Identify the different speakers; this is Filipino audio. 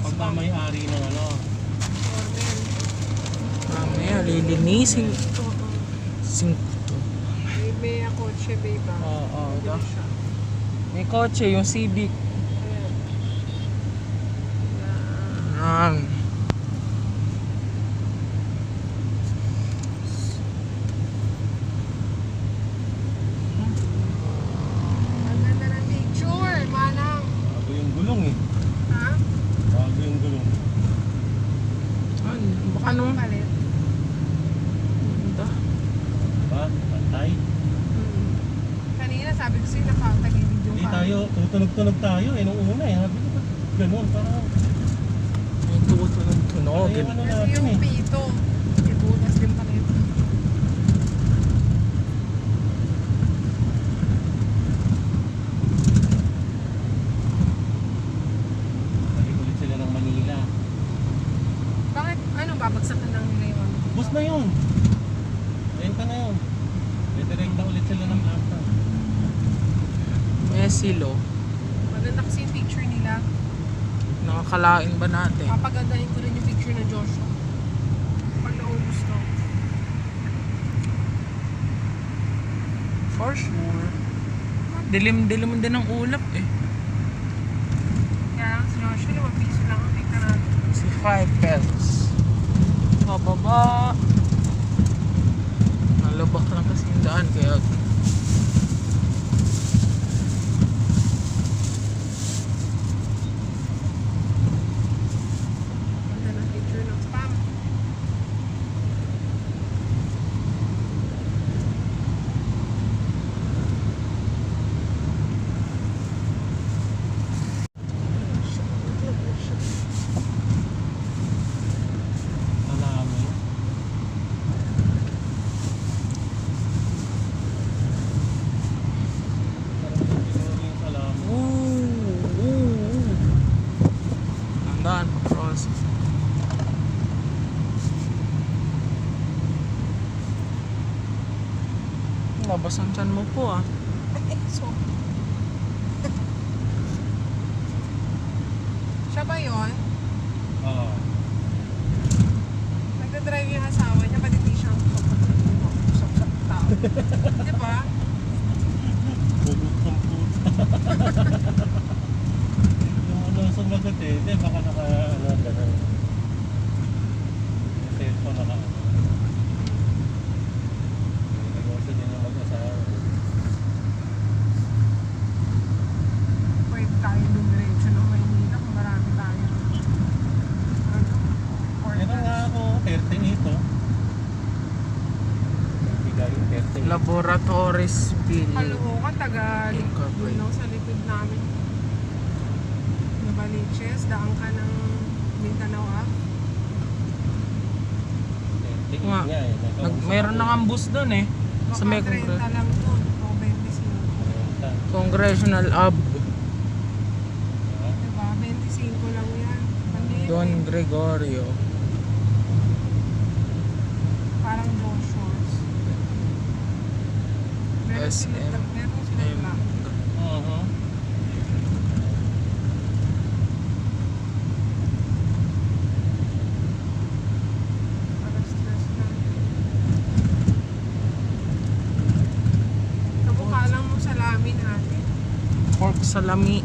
Speaker 1: pagmamayari ng ano.
Speaker 2: Cornel.
Speaker 3: Mamaya, lilinisin.
Speaker 2: Oo.
Speaker 3: Singkuto.
Speaker 2: May kotse, babe.
Speaker 3: Oo,
Speaker 2: Bili siya.
Speaker 3: may kotse, yung Civic.
Speaker 2: Ayan.
Speaker 3: Yan.
Speaker 2: Ang ganda ng picture, manang.
Speaker 1: Bago yung gulong eh.
Speaker 2: Ha?
Speaker 1: Bago yung gulong.
Speaker 3: Baka nung...
Speaker 2: Palit.
Speaker 1: Diba? Pantay.
Speaker 2: Kanina sabi ko sa'yo nakatagilid yung
Speaker 1: Hindi tayo, tutunog-tunog tayo eh. Nung una eh. Sabi ko ba't ganun? Parang
Speaker 3: May tutunog-tunog.
Speaker 1: Ayun, ano
Speaker 2: Kasi
Speaker 1: natin
Speaker 2: yung
Speaker 1: eh.
Speaker 2: pito, ibutas din pa rin.
Speaker 1: Balik ulit sila ng Manila.
Speaker 2: Bakit, ano, babagsakan lang nila yun?
Speaker 1: Bus na yun. Renta na yun. Renta ulit sila ng Lanta.
Speaker 3: Messi, lo.
Speaker 2: Maganda kasi yung picture nila.
Speaker 3: Nakakalain ba natin?
Speaker 2: Papagandahin ko rin yung picture ng Joshua. Pag naubos to.
Speaker 3: For sure. Dilim-dilim din ang ulap eh.
Speaker 2: Kaya lang si Joshua, 5 piso lang ang tignan natin.
Speaker 3: Si 5 pesos. Pababa. Nalabak lang kasi yung daan kaya
Speaker 2: Ganda ng picture ng spam.
Speaker 1: Salami. Parang siguro yung salami.
Speaker 3: ang daan across. Labas ang tiyan mo po ah.
Speaker 2: So, siya ba yun?
Speaker 1: Oo.
Speaker 2: Nagdadrive yung asawa niya, ba't hindi siya usap sa tao? Di ba?
Speaker 1: Bulot ng puta. Yung ano sumagot eh. Hindi, baka naka ano gano'n. Yung cellphone naka ano. May negosyo din yung mag-asawa.
Speaker 2: Pwede tayo dumiretso ng Maynila kung marami tayo. Ano?
Speaker 1: Meron nga ako 30 ito. Bigay yung 30.
Speaker 3: Laboratories Bill.
Speaker 2: Kaloocan, taga
Speaker 3: Incorporate.
Speaker 2: Yun sa likod namin. Nabaliches, daan ka ng Mindanao ah.
Speaker 1: 30
Speaker 3: Nga.
Speaker 1: nga eh.
Speaker 3: Mayroon na nga bus doon eh. Sa may
Speaker 2: Baka 30 lang to, o 25.
Speaker 3: Congressional Ab.
Speaker 2: Diba? 25 lang yan. Maliit
Speaker 3: Don
Speaker 2: eh.
Speaker 3: Gregorio.
Speaker 2: Parang Joshua's. Meron
Speaker 3: SM.
Speaker 2: sila lang.
Speaker 1: Uh-huh.
Speaker 2: Parang stress na. Kabukha lang mo salamin ate.
Speaker 3: Pork salami.